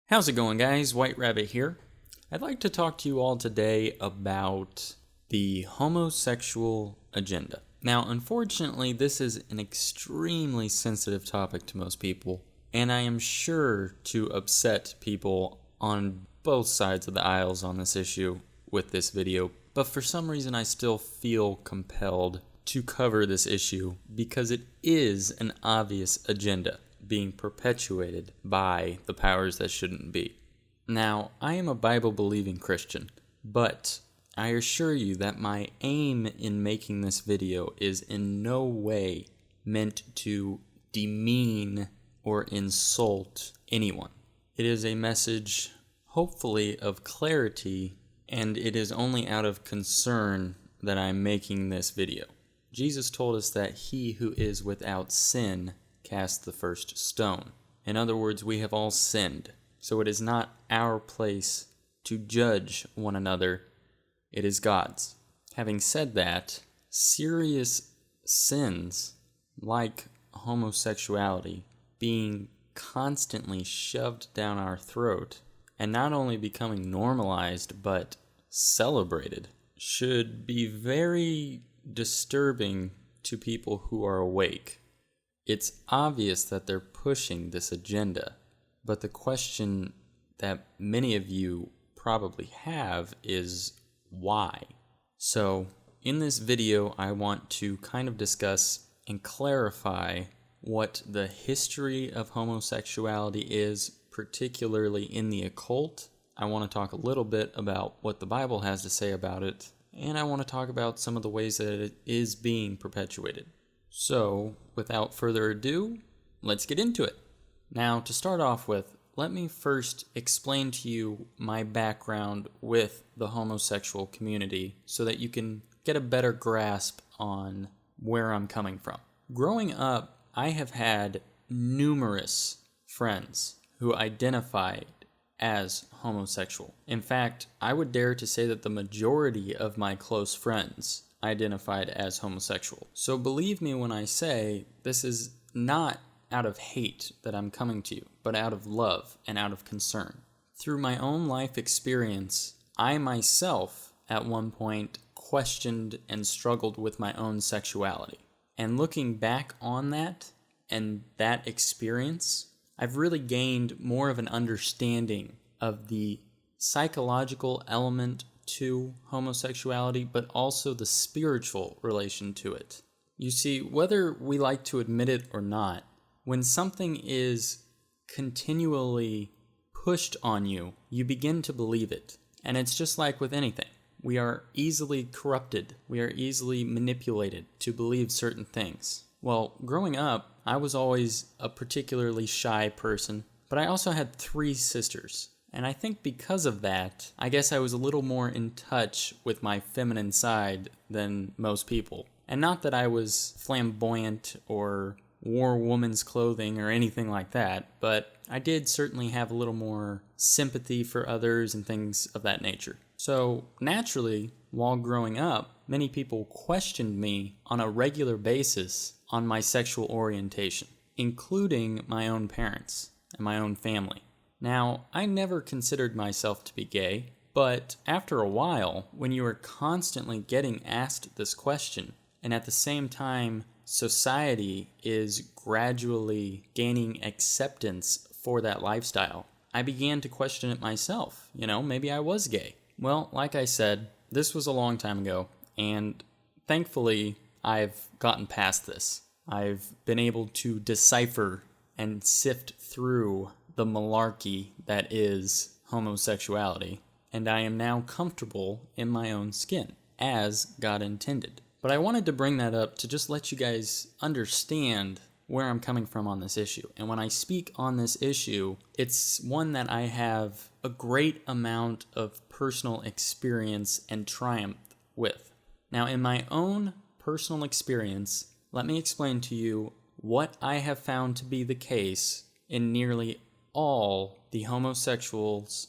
How's it going, guys? White Rabbit here. I'd like to talk to you all today about the homosexual agenda. Now, unfortunately, this is an extremely sensitive topic to most people, and I am sure to upset people on both sides of the aisles on this issue with this video, but for some reason I still feel compelled to cover this issue because it is an obvious agenda being perpetuated by the powers that shouldn't be. Now, I am a Bible-believing Christian, but I assure you that my aim in making this video is in no way meant to demean or insult anyone. It is a message, hopefully, of clarity, and it is only out of concern that I'm making this video. Jesus told us that he who is without sin cast the first stone. In other words, we have all sinned, so it is not our place to judge one another, it is God's. Having said that, serious sins like homosexuality being constantly shoved down our throat and not only becoming normalized but celebrated should be very disturbing to people who are awake. It's obvious that they're pushing this agenda, but the question that many of you probably have is why? So, in this video, I want to kind of discuss and clarify what the history of homosexuality is, particularly in the occult. I want to talk a little bit about what the Bible has to say about it, and I want to talk about some of the ways that it is being perpetuated. So, without further ado, let's get into it. Now, to start off with, let me first explain to you my background with the homosexual community so that you can get a better grasp on where I'm coming from. Growing up, I have had numerous friends who identified as homosexual. In fact, I would dare to say that the majority of my close friends identified as homosexual. So believe me when I say this is not out of hate that I'm coming to you, but out of love and out of concern. Through my own life experience, I myself at one point questioned and struggled with my own sexuality. And looking back on that and that experience, I've really gained more of an understanding of the psychological element to homosexuality, but also the spiritual relation to it. You see, whether we like to admit it or not, when something is continually pushed on you, you begin to believe it. And it's just like with anything. We are easily corrupted. We are easily manipulated to believe certain things. Well, growing up, I was always a particularly shy person, but I also had 3 sisters. And I think because of that, I guess I was a little more in touch with my feminine side than most people. And not that I was flamboyant or wore woman's clothing or anything like that, but I did certainly have a little more sympathy for others and things of that nature. So naturally, while growing up, many people questioned me on a regular basis on my sexual orientation, including my own parents and my own family. Now, I never considered myself to be gay, but after a while, when you are constantly getting asked this question, and at the same time, society is gradually gaining acceptance for that lifestyle, I began to question it myself. Maybe I was gay. Well, like I said, this was a long time ago, and thankfully, I've gotten past this. I've been able to decipher and sift through the malarkey that is homosexuality, and I am now comfortable in my own skin, as God intended. But I wanted to bring that up to just let you guys understand where I'm coming from on this issue. And when I speak on this issue, it's one that I have a great amount of personal experience and triumph with. Now, in my own personal experience, let me explain to you what I have found to be the case in nearly all the homosexuals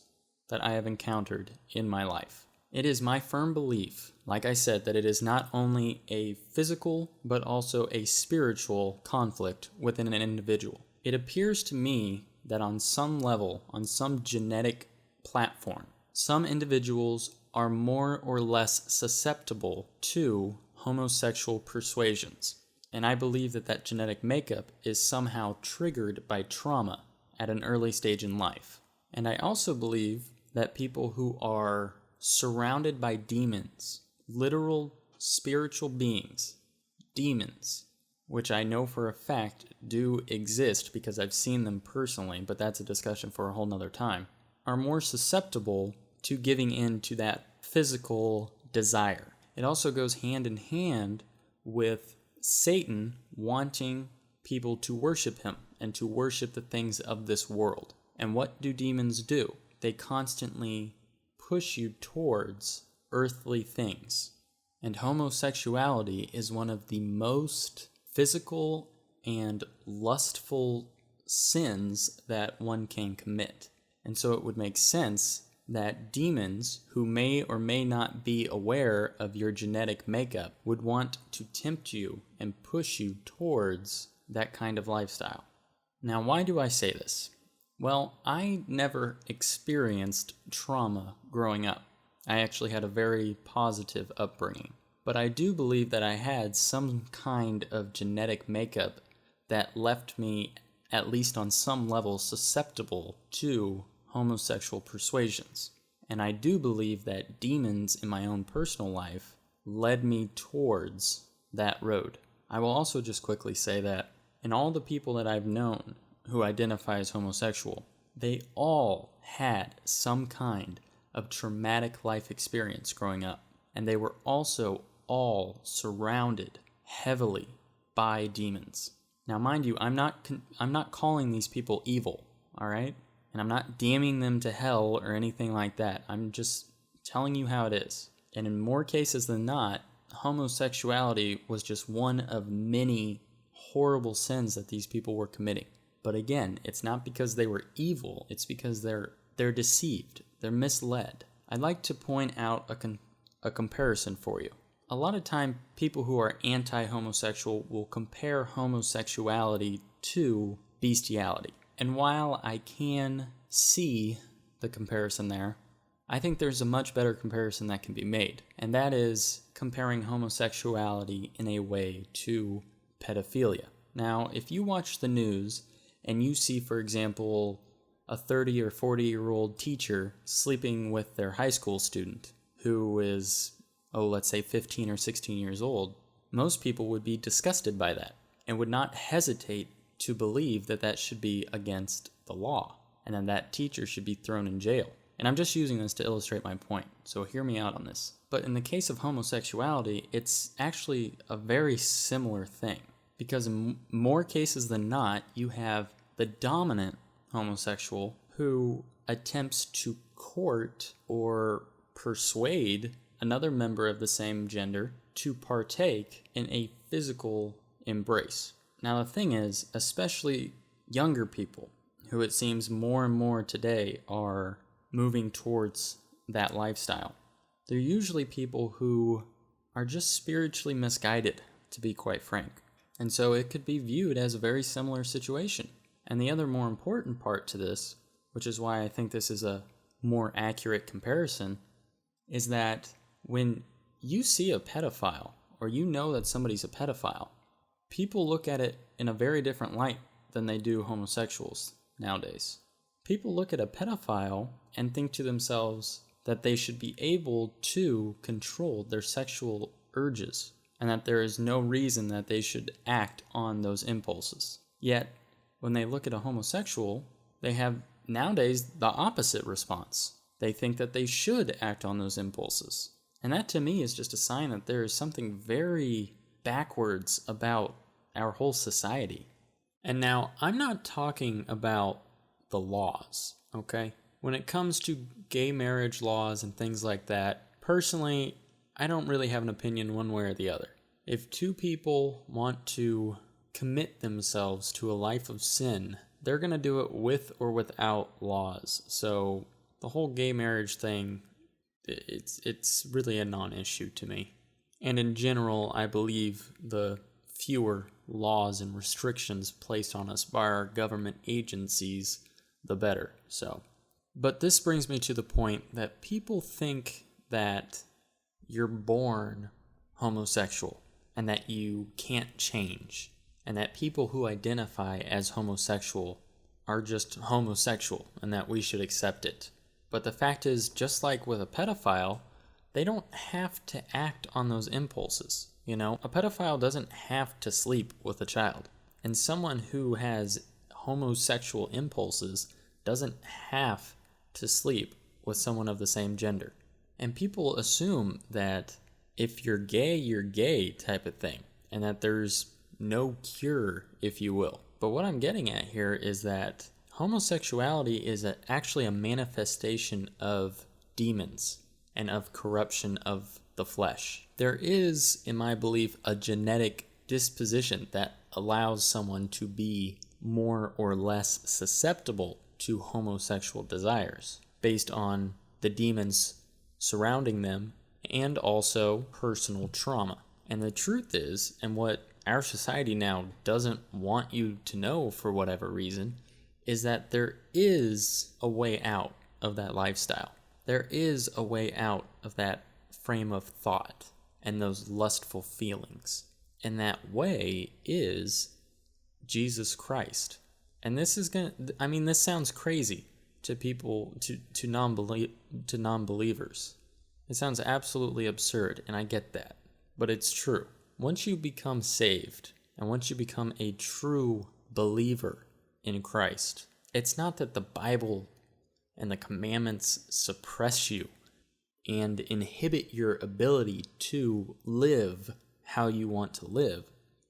that I have encountered in my life. It is my firm belief, like I said, that it is not only a physical, but also a spiritual conflict within an individual. It appears to me that on some level, on some genetic platform, some individuals are more or less susceptible to homosexual persuasions. And I believe that that genetic makeup is somehow triggered by trauma at an early stage in life. And I also believe that people who are surrounded by demons, literal spiritual beings, demons, which I know for a fact do exist because I've seen them personally, but that's a discussion for a whole nother time, are more susceptible to giving in to that physical desire. It also goes hand in hand with Satan wanting people to worship him and to worship the things of this world. And what do demons do? They constantly push you towards earthly things. And homosexuality is one of the most physical and lustful sins that one can commit. And so it would make sense that demons who may or may not be aware of your genetic makeup would want to tempt you and push you towards that kind of lifestyle. Now, why do I say this? Well, I never experienced trauma growing up. I actually had a very positive upbringing. But I do believe that I had some kind of genetic makeup that left me, at least on some level, susceptible to homosexual persuasions. And I do believe that demons in my own personal life led me towards that road. I will also just quickly say that in all the people that I've known who identify as homosexual, they all had some kind of traumatic life experience growing up. And they were also all surrounded heavily by demons. Now, mind you, I'm not calling these people evil, all right? And I'm not damning them to hell or anything like that. I'm just telling you how it is. And in more cases than not, homosexuality was just one of many horrible sins that these people were committing. But again, it's not because they were evil. It's because they're deceived. They're misled. I'd like to point out a comparison for you. A lot of time, people who are anti-homosexual will compare homosexuality to bestiality. And while I can see the comparison there, I think there's a much better comparison that can be made. And that is comparing homosexuality in a way to pedophilia. Now, if you watch the news and you see, for example, a 30 or 40-year-old teacher sleeping with their high school student who is, let's say 15 or 16 years old, most people would be disgusted by that and would not hesitate to believe that that should be against the law and then that teacher should be thrown in jail. And I'm just using this to illustrate my point, so hear me out on this. But in the case of homosexuality, it's actually a very similar thing, because in more cases than not, you have the dominant homosexual who attempts to court or persuade another member of the same gender to partake in a physical embrace. Now, the thing is, especially younger people, who it seems more and more today are moving towards that lifestyle, they're usually people who are just spiritually misguided, to be quite frank. And so it could be viewed as a very similar situation. And the other more important part to this, which is why I think this is a more accurate comparison, is that when you see a pedophile, or you know that somebody's a pedophile, people look at it in a very different light than they do homosexuals nowadays. People look at a pedophile and think to themselves that they should be able to control their sexual urges, and that there is no reason that they should act on those impulses. Yet, when they look at a homosexual, they have nowadays the opposite response. They think that they should act on those impulses. And that to me is just a sign that there is something very backwards about our whole society. And now, I'm not talking about the laws, okay? When it comes to gay marriage laws and things like that, personally, I don't really have an opinion one way or the other. If two people want to commit themselves to a life of sin, they're going to do it with or without laws. So the whole gay marriage thing, it's really a non-issue to me. And in general, I believe the fewer laws and restrictions placed on us by our government agencies, the better. But this brings me to the point that people think that you're born homosexual and that you can't change, and that people who identify as homosexual are just homosexual and that we should accept it. But the fact is, just like with a pedophile, they don't have to act on those impulses. A pedophile doesn't have to sleep with a child. And someone who has homosexual impulses doesn't have to sleep with someone of the same gender. And people assume that if you're gay type of thing, and that there's no cure, if you will. But what I'm getting at here is that homosexuality is actually a manifestation of demons and of corruption of the flesh. There is, in my belief, a genetic disposition that allows someone to be more or less susceptible to homosexual desires based on the demons surrounding them and also personal trauma. And the truth is, and what our society now doesn't want you to know for whatever reason, is that there is a way out of that lifestyle. There is a way out of that frame of thought and those lustful feelings. And that way is Jesus Christ. And this sounds crazy to people, to non-believers. It sounds absolutely absurd, and I get that. But it's true. Once you become saved, and once you become a true believer in Christ, it's not that the Bible and the commandments suppress you and inhibit your ability to live how you want to live.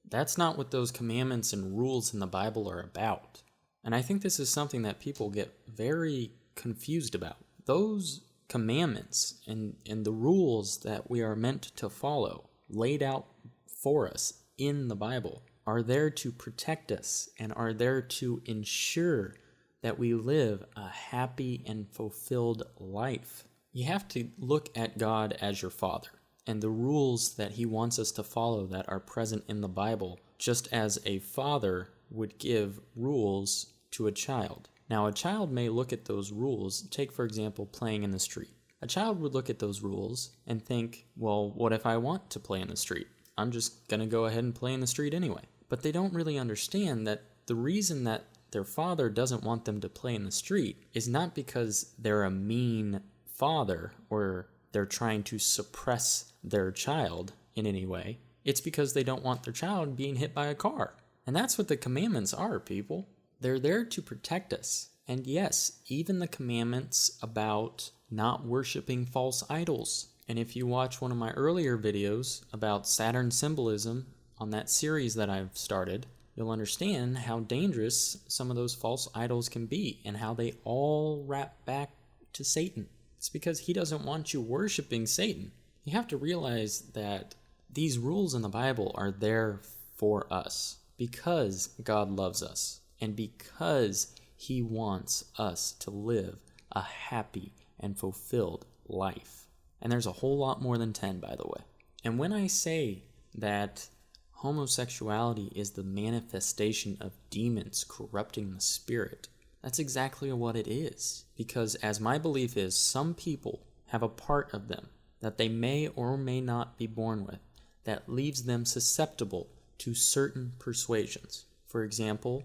That's not what those commandments and rules in the Bible are about. And I think this is something that people get very confused about. Those commandments and the rules that we are meant to follow, laid out for us in the Bible, are there to protect us and are there to ensure that we live a happy and fulfilled life. You have to look at God as your Father and the rules that He wants us to follow that are present in the Bible, just as a father would give rules to a child. Now, a child may look at those rules. Take, for example, playing in the street. A child would look at those rules and think, well, what if I want to play in the street? I'm just going to go ahead and play in the street anyway. But they don't really understand that the reason that their father doesn't want them to play in the street is not because they're a mean father or they're trying to suppress their child in any way. It's because they don't want their child being hit by a car. And that's what the commandments are, people. They're there to protect us. And yes, even the commandments about not worshiping false idols. And if you watch one of my earlier videos about Saturn symbolism on that series that I've started, you'll understand how dangerous some of those false idols can be and how they all wrap back to Satan. It's because he doesn't want you worshiping Satan. You have to realize that these rules in the Bible are there for us because God loves us and because He wants us to live a happy and fulfilled life. And there's a whole lot more than 10, by the way. And when I say that homosexuality is the manifestation of demons corrupting the spirit, that's exactly what it is. Because as my belief is, some people have a part of them that they may or may not be born with that leaves them susceptible to certain persuasions. For example,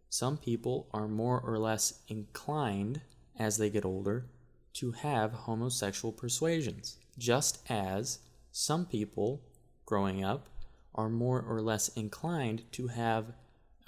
some people are more or less inclined, as they get older, to have homosexual persuasions, just as some people growing up are more or less inclined to have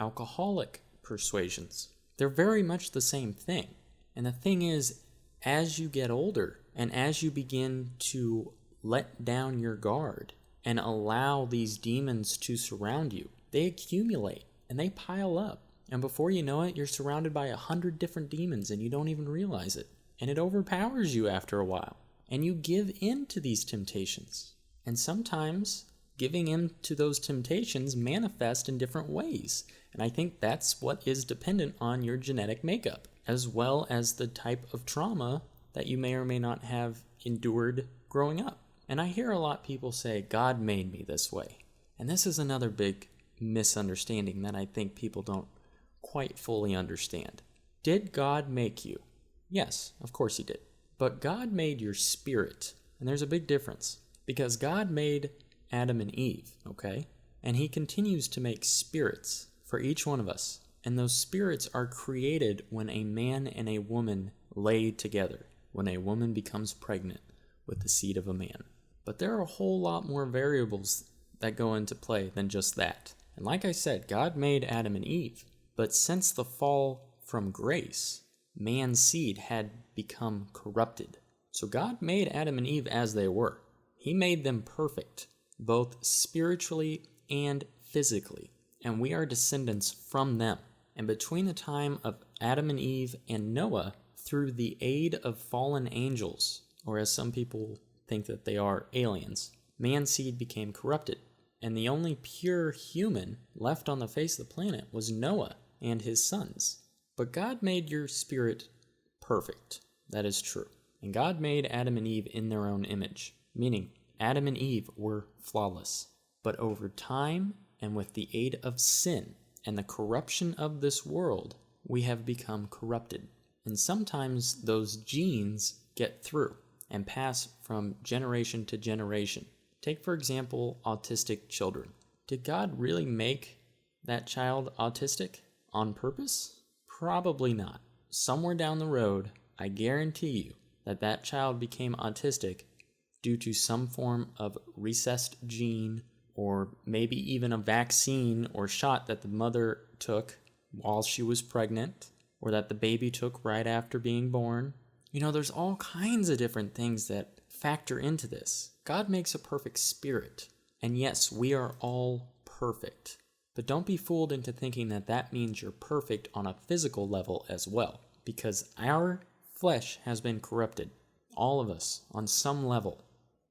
alcoholic persuasions. They're very much the same thing. And the thing is, as you get older and as you begin to let down your guard and allow these demons to surround you, they accumulate and they pile up. And before you know it, you're surrounded by 100 different demons and you don't even realize it. And it overpowers you after a while. And you give in to these temptations. And sometimes giving in to those temptations manifest in different ways. And I think that's what is dependent on your genetic makeup, as well as the type of trauma that you may or may not have endured growing up. And I hear a lot of people say, God made me this way. And this is another big misunderstanding that I think people don't quite fully understand. Did God make you? Yes, of course he did. But God made your spirit. And there's a big difference. Because God made Adam and Eve, okay? And he continues to make spirits for each one of us. And those spirits are created when a man and a woman lay together, when a woman becomes pregnant with the seed of a man. But there are a whole lot more variables that go into play than just that. And like I said, God made Adam and Eve. But since the fall from grace, man's seed had become corrupted. So God made Adam and Eve as they were. He made them perfect, both spiritually and physically. And we are descendants from them. And between the time of Adam and Eve and Noah, through the aid of fallen angels, or as some people think that they are, aliens, man's seed became corrupted. And the only pure human left on the face of the planet was Noah and his sons. But God made your spirit perfect. That is true. And God made Adam and Eve in their own image, meaning Adam and Eve were flawless. But over time, and with the aid of sin and the corruption of this world, we have become corrupted. And sometimes those genes get through and pass from generation to generation. Take, for example, autistic children. Did God really make that child autistic on purpose? Probably not. Somewhere down the road, I guarantee you that that child became autistic due to some form of recessed gene, or maybe even a vaccine or shot that the mother took while she was pregnant, or that the baby took right after being born. You know, there's all kinds of different things that factor into this. God makes a perfect spirit, and yes, we are all perfect. But don't be fooled into thinking that that means you're perfect on a physical level as well, because our flesh has been corrupted, all of us, on some level.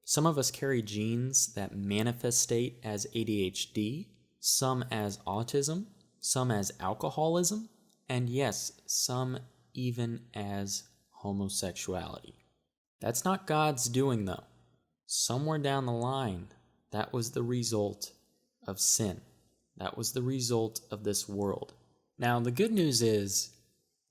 Some of us carry genes that manifestate as ADHD, some as autism, some as alcoholism, and yes, some even as homosexuality. That's not God's doing, though. Somewhere down the line, that was the result of sin. That was the result of this world. Now, the good news is,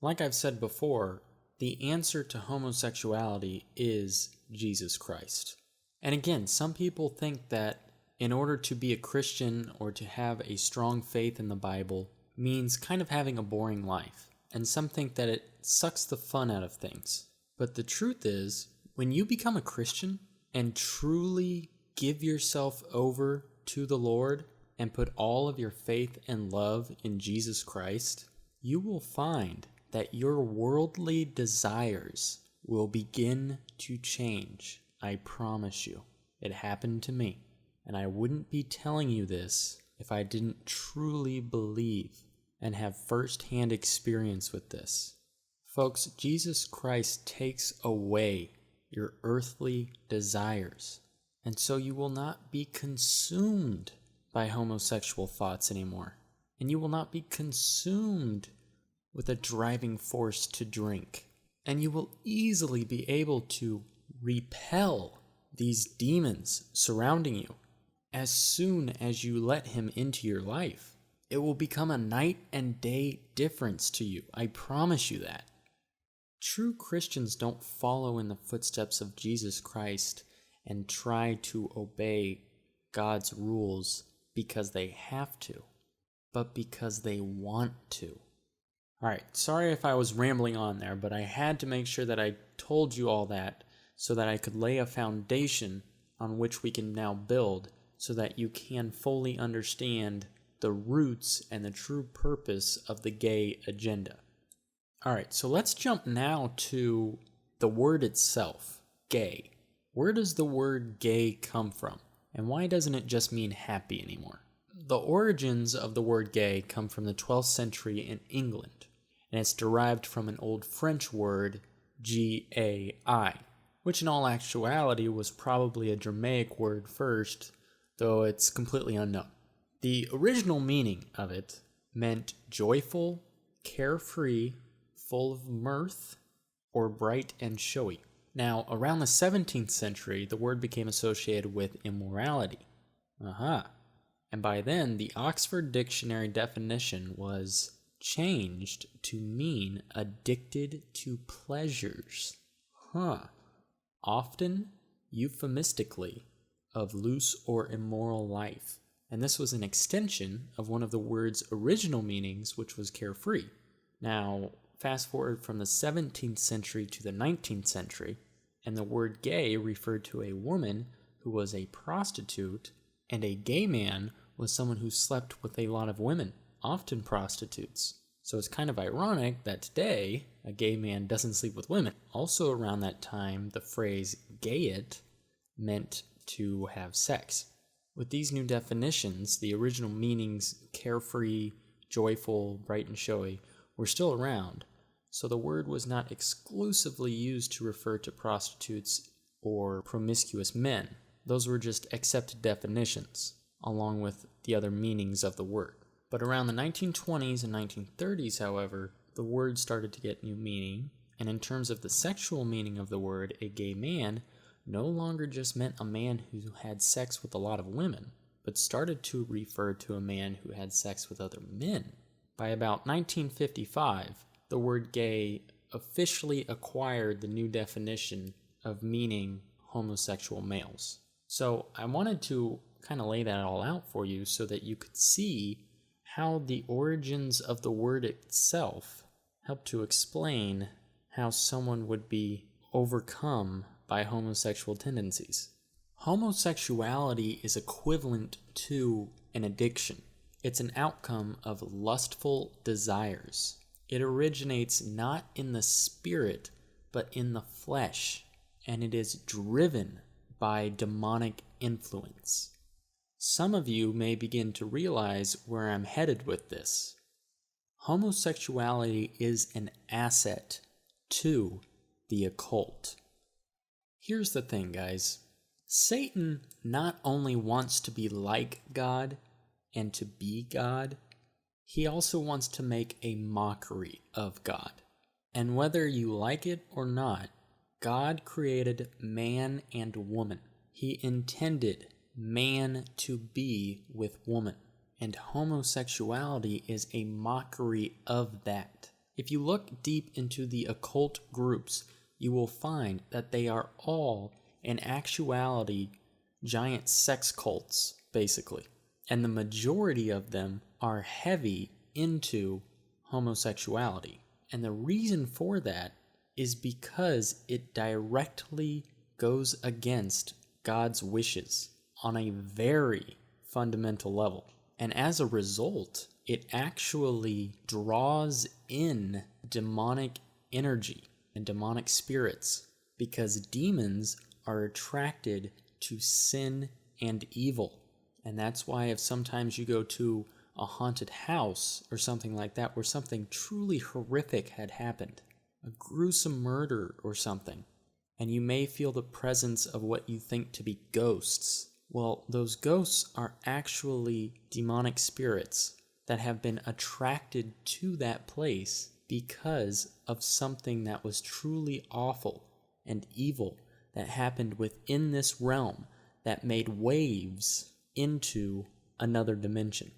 like I've said before, the answer to homosexuality is Jesus Christ. And again, some people think that in order to be a Christian or to have a strong faith in the Bible means kind of having a boring life. And some think that it sucks the fun out of things. But the truth is, when you become a Christian and truly give yourself over to the Lord and put all of your faith and love in Jesus Christ, you will find that your worldly desires will begin to change. I promise you. It happened to me. And I wouldn't be telling you this if I didn't truly believe and have first-hand experience with this. Folks, Jesus Christ takes away your earthly desires. And so you will not be consumed by homosexual thoughts anymore. And you will not be consumed with a driving force to drink. And you will easily be able to repel these demons surrounding you as soon as you let him into your life. It will become a night and day difference to you. I promise you that. True Christians don't follow in the footsteps of Jesus Christ and try to obey God's rules because they have to, but because they want to. All right, sorry if I was rambling on there, but I had to make sure that I told you all that so that I could lay a foundation on which we can now build so that you can fully understand the roots and the true purpose of the gay agenda. All right, so let's jump now to the word itself, gay. Where does the word gay come from? And why doesn't it just mean happy anymore? The origins of the word gay come from the 12th century in England, and it's derived from an old French word, G-A-I, which in all actuality was probably a Germanic word first, though it's completely unknown. The original meaning of it meant joyful, carefree, full of mirth, or bright and showy. Now, around the 17th century, the word became associated with immorality. And by then, the Oxford Dictionary definition was changed to mean addicted to pleasures. Often euphemistically of loose or immoral life. And this was an extension of one of the word's original meanings, which was carefree. Now, fast forward from the 17th century to the 19th century, and the word gay referred to a woman who was a prostitute, and a gay man was someone who slept with a lot of women, often prostitutes. So it's kind of ironic that today, a gay man doesn't sleep with women. Also around that time, the phrase gay it meant to have sex. With these new definitions, the original meanings, carefree, joyful, bright and showy, were still around, so the word was not exclusively used to refer to prostitutes or promiscuous men. Those were just accepted definitions, along with the other meanings of the word. But around the 1920s and 1930s, however, the word started to get new meaning, and in terms of the sexual meaning of the word, a gay man no longer just meant a man who had sex with a lot of women, but started to refer to a man who had sex with other men. By about 1955, the word gay officially acquired the new definition of meaning homosexual males. So I wanted to kind of lay that all out for you so that you could see how the origins of the word itself help to explain how someone would be overcome by homosexual tendencies. Homosexuality is equivalent to an addiction. It's an outcome of lustful desires. It originates not in the spirit, but in the flesh, and it is driven by demonic influence. Some of you may begin to realize where I'm headed with this. Homosexuality is an asset to the occult. Here's the thing, guys. Satan not only wants to be like God and to be God, he also wants to make a mockery of God. And whether you like it or not, God created man and woman. He intended man to be with woman. And homosexuality is a mockery of that. If you look deep into the occult groups, you will find that they are all, in actuality, giant sex cults, basically. And the majority of them are heavy into homosexuality. And the reason for that is because it directly goes against God's wishes on a very fundamental level. And as a result, it actually draws in demonic energy and demonic spirits, because demons are attracted to sin and evil. And that's why if sometimes you go to a haunted house or something like that where something truly horrific had happened, a gruesome murder or something, and you may feel the presence of what you think to be ghosts, well, those ghosts are actually demonic spirits that have been attracted to that place because of something that was truly awful and evil that happened within this realm that made waves into another dimension.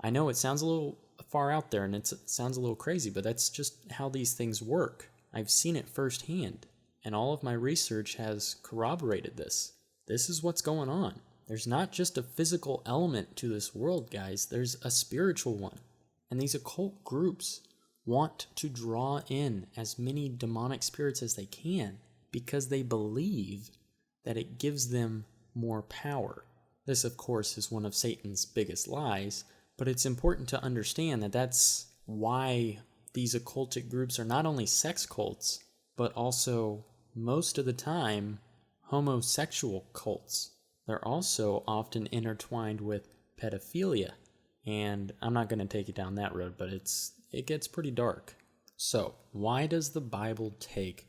I know it sounds a little far out there and it sounds a little crazy, but that's just how these things work. I've seen it firsthand, and all of my research has corroborated this. This is what's going on. There's not just a physical element to this world, guys. There's a spiritual one. And these occult groups want to draw in as many demonic spirits as they can because they believe that it gives them more power. This, of course, is one of Satan's biggest lies, but it's important to understand that that's why these occultic groups are not only sex cults, but also, most of the time, homosexual cults. They're also often intertwined with pedophilia, and I'm not going to take it down that road, but it gets pretty dark. So, why does the Bible take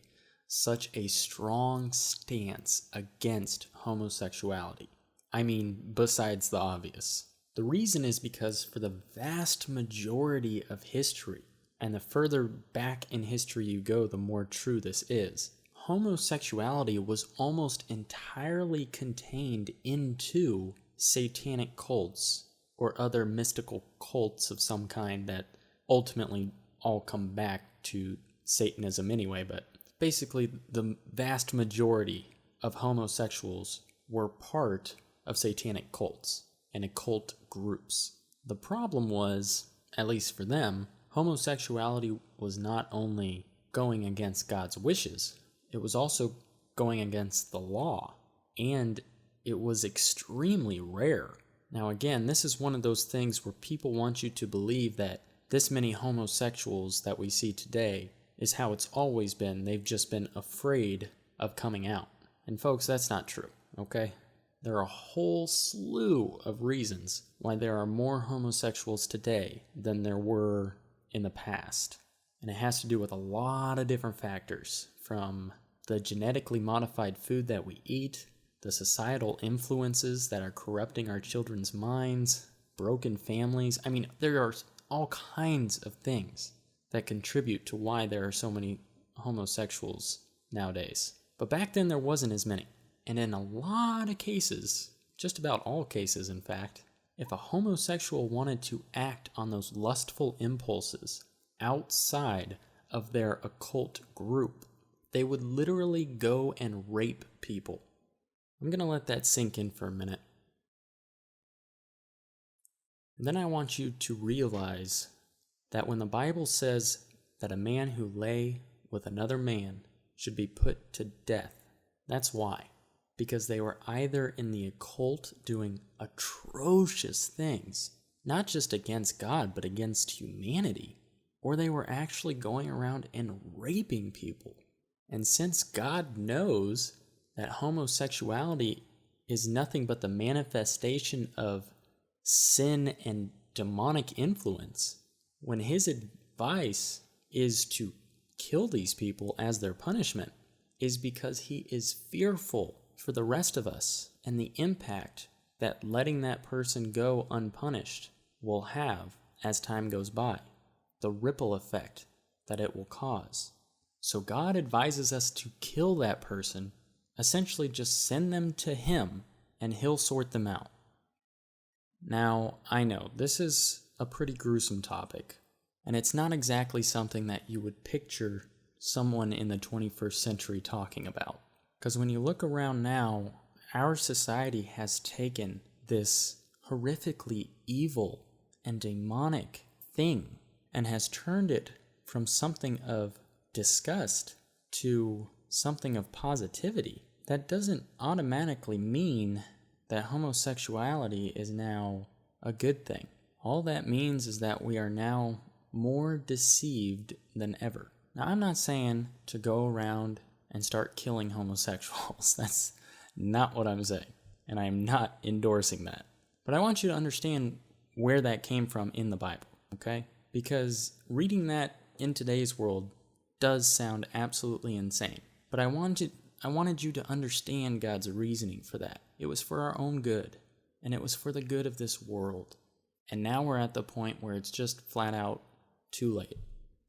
such a strong stance against homosexuality? I mean, besides the obvious. The reason is because for the vast majority of history, and the further back in history you go, the more true this is, homosexuality was almost entirely contained into satanic cults or other mystical cults of some kind that ultimately all come back to Satanism anyway, but basically the vast majority of homosexuals were part of satanic cults and occult groups. The problem was, at least for them, homosexuality was not only going against God's wishes, it was also going against the law, and it was extremely rare. Now again, this is one of those things where people want you to believe that this many homosexuals that we see today is how it's always been. They've just been afraid of coming out. And folks, that's not true, okay? There are a whole slew of reasons why there are more homosexuals today than there were in the past. And it has to do with a lot of different factors, from the genetically modified food that we eat, the societal influences that are corrupting our children's minds, broken families. I mean, there are all kinds of things that contribute to why there are so many homosexuals nowadays. But back then there wasn't as many. And in a lot of cases, just about all cases in fact, if a homosexual wanted to act on those lustful impulses outside of their occult group, they would literally go and rape people. I'm going to let that sink in for a minute. And then I want you to realize that when the Bible says that a man who lay with another man should be put to death, that's why. Because they were either in the occult doing atrocious things, not just against God, but against humanity, or they were actually going around and raping people. And since God knows that homosexuality is nothing but the manifestation of sin and demonic influence, when his advice is to kill these people as their punishment, is because he is fearful for the rest of us and the impact that letting that person go unpunished will have as time goes by, the ripple effect that it will cause. So God advises us to kill that person, essentially just send them to him and he'll sort them out. Now, I know this is a pretty gruesome topic, and it's not exactly something that you would picture someone in the 21st century talking about. Because when you look around now, our society has taken this horrifically evil and demonic thing and has turned it from something of disgust to something of positivity. That doesn't automatically mean that homosexuality is now a good thing. All that means is that we are now more deceived than ever. Now, I'm not saying to go around and start killing homosexuals. That's not what I'm saying, and I am not endorsing that. But I want you to understand where that came from in the Bible, okay? Because reading that in today's world does sound absolutely insane. But I wanted you to understand God's reasoning for that. It was for our own good, and it was for the good of this world. And now we're at the point where it's just flat out too late.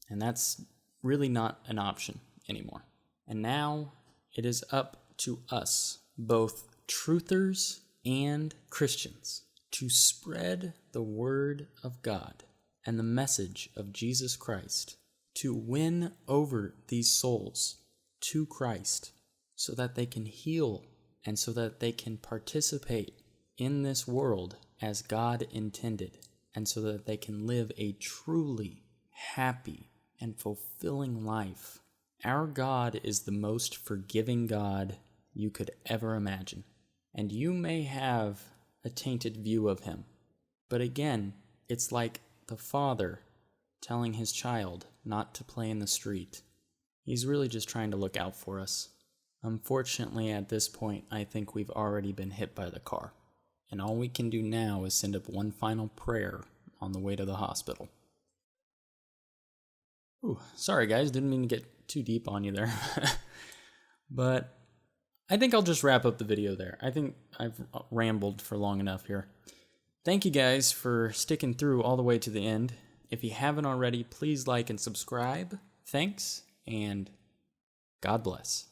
And that's really not an option anymore. And now it is up to us, both truthers and Christians, to spread the word of God and the message of Jesus Christ, to win over these souls to Christ so that they can heal and so that they can participate in this world as God intended, and so that they can live a truly happy and fulfilling life. Our God is the most forgiving God you could ever imagine, and you may have a tainted view of him. But again, it's like the father telling his child not to play in the street. He's really just trying to look out for us. Unfortunately, at this point, I think we've already been hit by the car, and all we can do now is send up one final prayer on the way to the hospital. Ooh, sorry guys, didn't mean to get too deep on you there. But I think I'll just wrap up the video there. I think I've rambled for long enough here. Thank you guys for sticking through all the way to the end. If you haven't already, please like and subscribe. Thanks, and God bless.